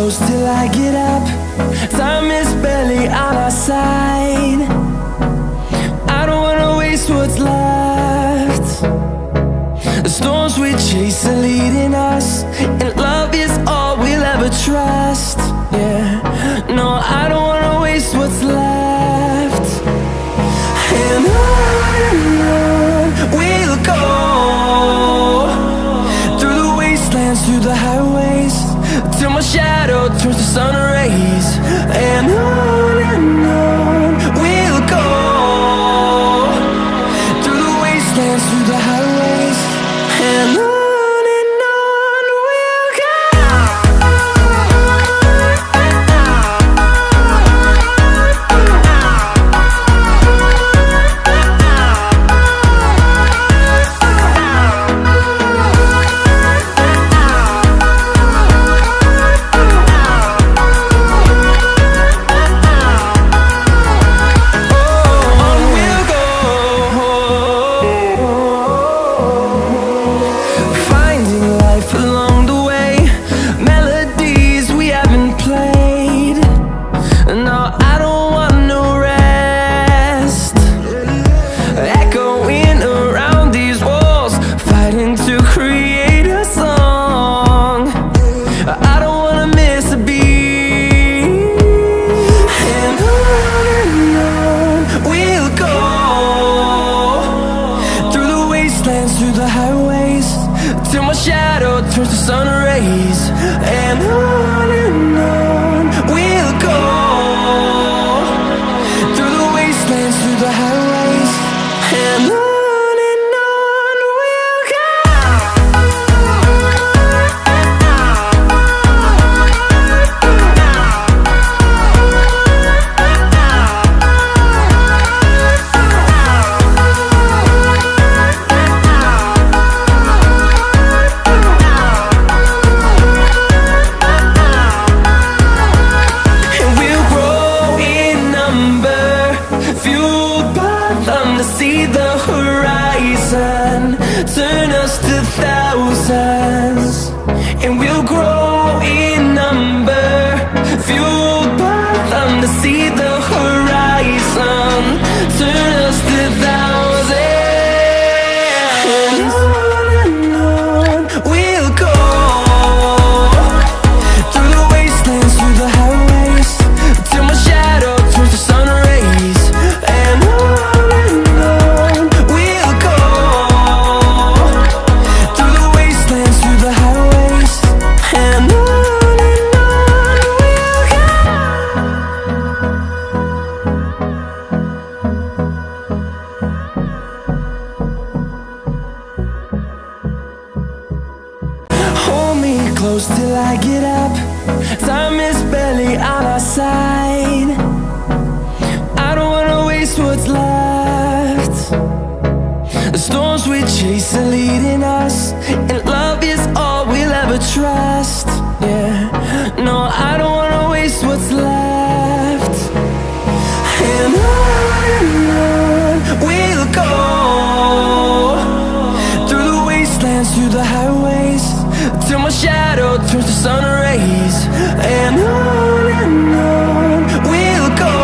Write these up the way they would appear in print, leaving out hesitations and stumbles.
close till I get up. Time is barely on our side. I don't wanna waste what's left. The storms we chase are leading us, and love is all we'll ever trust. Yeah, no, I don't wanna waste what's left. And on we'll go, through the wastelands, through the highways, till my shadow turns to sun rays. And on we'll go, through the wastelands, through the highways, and on. Through the highways, till my shadow turns to sun rays. And on we'll go, through the wastelands, through the highways, and on. See the horizon turn us to thousands, and we'll grow in number, fueled by them. To see the horizon turn us to thousands, and on we'll go, through the wastelands, through the highways, till my shadow turns to sun rays. And on close till I get up. Time is barely on our side. I don't wanna waste what's left. The storms we chase are leading us, and love is all we'll ever trust. Yeah, no, I don't wanna waste what's left. And on we'll go, through the wastelands, through the highways, till my shadow turns to sun rays. And on we'll go,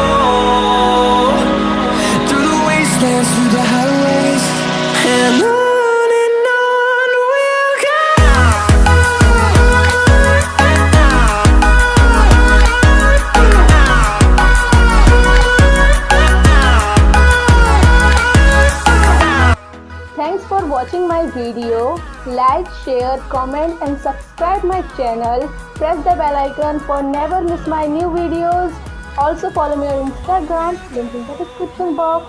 through the wastelands, through the highways, and on. Thanks for watching my video. Like, share, comment and subscribe my channel. Press the bell icon for never miss my new videos. Also follow me on Instagram, link in the description box.